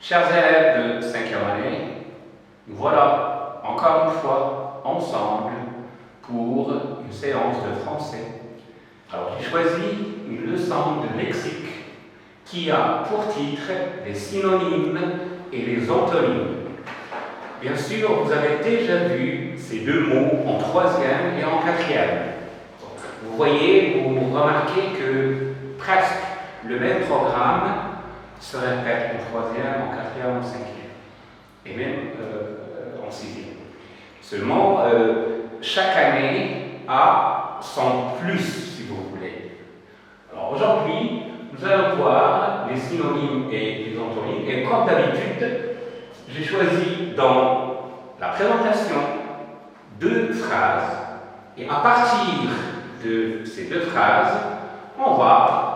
Chers élèves de 5e année, nous voilà encore une fois ensemble pour une séance de français. Alors j'ai choisi une leçon de lexique qui a pour titre les synonymes et les antonymes. Bien sûr, vous avez déjà vu ces deux mots en 3e et en 4e. Vous voyez, vous remarquez que presque le même programme se répète en 3e, en 4e, en 5e, et même en 6e. Seulement, chaque année a son plus, si vous voulez. Alors aujourd'hui, nous allons voir les synonymes et les antonymes, et comme d'habitude, j'ai choisi dans la présentation deux phrases, et à partir de ces deux phrases, on va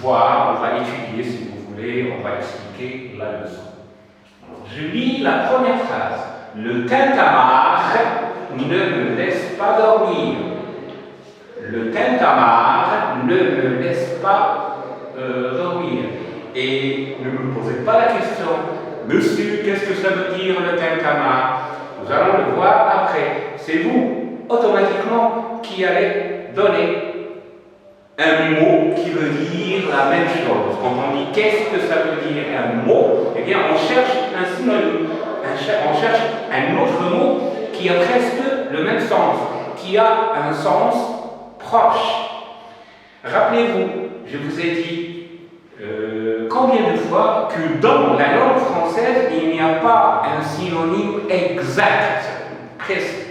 voir, on va étudier si vous voulez, on va expliquer la leçon. Je lis la première phrase. Le tintamarre ne me laisse pas dormir. Le tintamarre ne me laisse pas dormir. Et ne me posez pas la question, monsieur, qu'est-ce que ça veut dire le tintamarre? Nous allons le voir après. C'est vous, automatiquement, qui allez donner un mot qui veut dire la même chose. Quand on dit qu'est-ce que ça veut dire un mot, eh bien on cherche un synonyme, on cherche un autre mot qui a presque le même sens, qui a un sens proche. Rappelez-vous, je vous ai dit combien de fois que dans la langue française, il n'y a pas un synonyme exact, précis.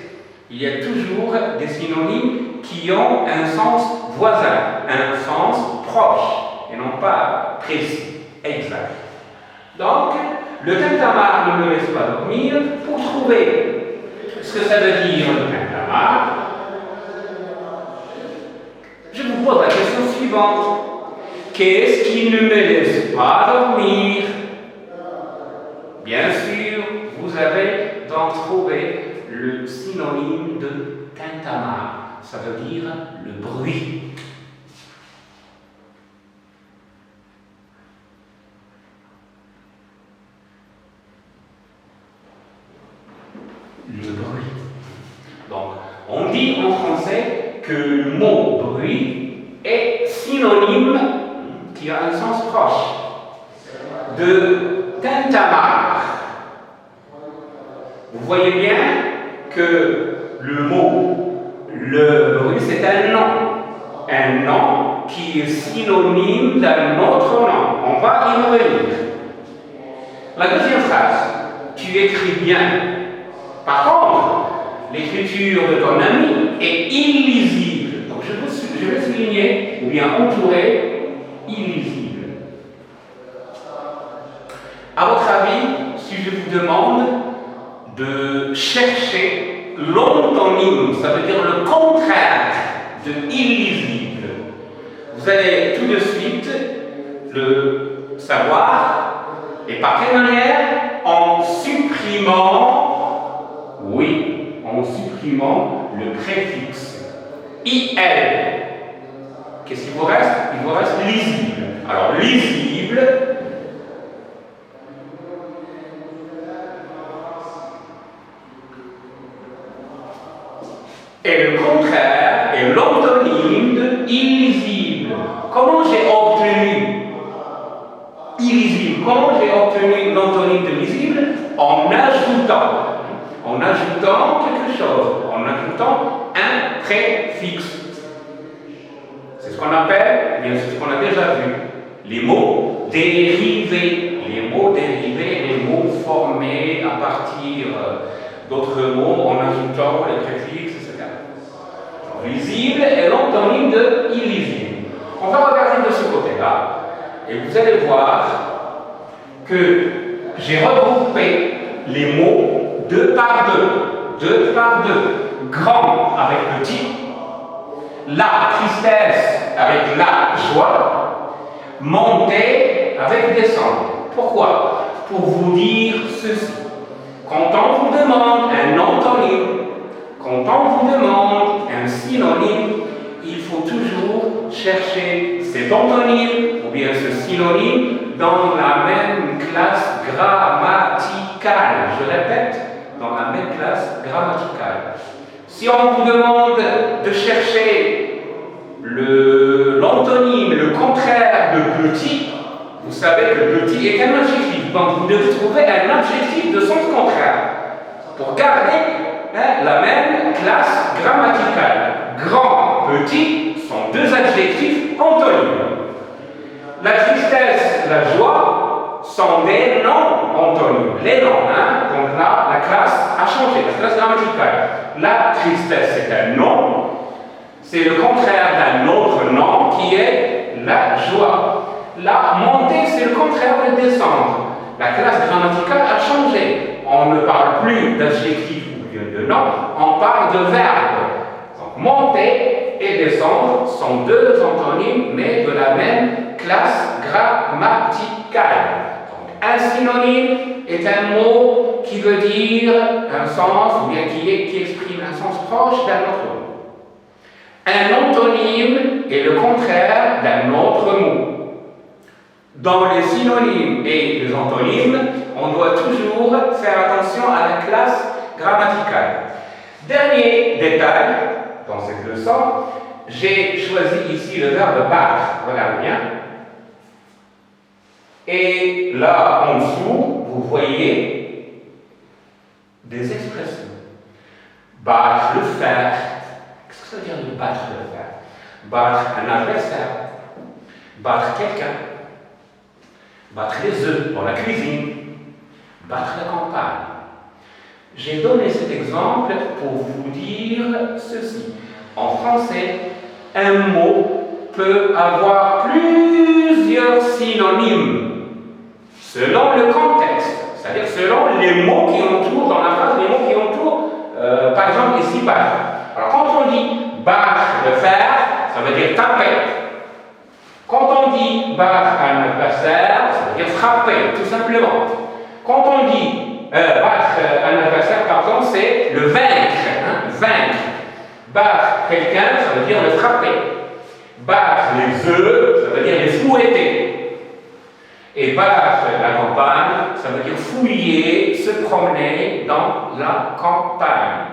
Il y a toujours des synonymes qui ont un sens voisin, un sens proche, et non pas précis, exact. Donc, le tintamarre ne me laisse pas dormir. Pour trouver ce que ça veut dire le tintamarre, je vous pose la question suivante. Qu'est-ce qui ne me laisse pas dormir? Bien sûr, vous avez donc trouvé le synonyme de tintamarre. Ça veut dire le bruit. Le bruit. Donc, on dit en français que le mot bruit est synonyme, qui a un sens proche, de tintamarre. Vous voyez bien que le mot, le bruit, c'est un nom qui est synonyme d'un autre nom. On va y revenir. La deuxième phrase, tu écris bien. Par contre, l'écriture de ton ami est illisible. Donc je vais souligner, ou bien entourer, illisible. À votre avis, si je vous demande de chercher l'antonyme, ça veut dire le contraire de illisible, vous allez tout de suite le savoir, et par quelle manière? En supprimant, oui, en supprimant le préfixe IL. Qu'est-ce qu'il vous reste? Il vous reste lisible. Alors, lisible, et le contraire est l'antonyme de illisible. Comment j'ai obtenu illisible? Comment j'ai obtenu l'antonyme de lisible? En ajoutant quelque chose, en ajoutant un préfixe. C'est ce qu'on appelle, bien c'est ce qu'on a déjà vu, les mots dérivés. Les mots dérivés, les mots formés à partir d'autres mots en ajoutant les préfixes, etc. Lisible est l'antonyme de illisible. On va regarder de ce côté-là et vous allez voir que j'ai regroupé les mots deux par deux, grand avec petit, la tristesse avec la joie, monter avec descendre. Pourquoi? Pour vous dire ceci. Quand on vous demande un antonyme, quand on vous demande un synonyme, il faut toujours chercher cet antonyme ou bien ce synonyme dans la même classe grammaticale. Je répète, dans la même classe grammaticale. Si on vous demande de chercher l'antonyme, le contraire de petit, vous savez que petit est un adjectif. Donc vous devez trouver un adjectif de sens contraire pour garder la même classe grammaticale. Grand, petit sont deux adjectifs antonymes. La tristesse, la joie sont des noms antonymes. Les noms, donc là, la classe a changé, la classe grammaticale. La tristesse, c'est un nom. C'est le contraire d'un autre nom qui est la joie. La montée, c'est le contraire de descendre. La classe grammaticale a changé. On ne parle plus d'adjectifs ou de noms, on parle de verbes. Donc, monter et descendre sont deux antonymes, mais de la même classe grammaticale. Donc, un synonyme est un mot qui veut dire un sens, ou bien qui exprime un sens proche d'un autre mot. Un antonyme est le contraire d'un autre mot. Dans les synonymes et les antonymes, on doit toujours faire attention à la classe grammaticale. Dernier détail dans cette leçon, j'ai choisi ici le verbe battre. Regardez bien. Et là, en dessous, vous voyez des expressions. Battre le fer. Qu'est-ce que ça veut dire de battre le fer? Battre un adversaire. Battre quelqu'un. Battre les œufs dans la cuisine. Battre la campagne. J'ai donné cet exemple pour vous dire ceci. En français, un mot peut avoir plusieurs synonymes selon le contexte, c'est-à-dire selon les mots qui entourent dans la phrase, les mots qui entourent, par exemple ici, battre. Alors quand on dit battre le fer, ça veut dire taper. Quand on dit battre un adversaire, ça veut dire frapper, tout simplement. Quand on dit battre un adversaire, pardon, c'est le vaincre. Vaincre. Battre quelqu'un, ça veut dire le frapper. Battre les œufs, ça veut dire les fouetter. Et battre la campagne, ça veut dire fouiller, se promener dans la campagne.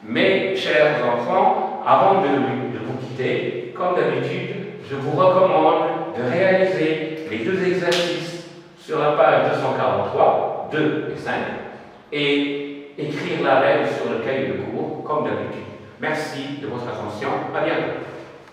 Mes chers enfants, avant de vous quitter, comme d'habitude, je vous recommande de réaliser les deux exercices sur la page 243, 2 et 5, et écrire la règle sur le cahier de cours, comme d'habitude. Merci de votre attention. À bientôt.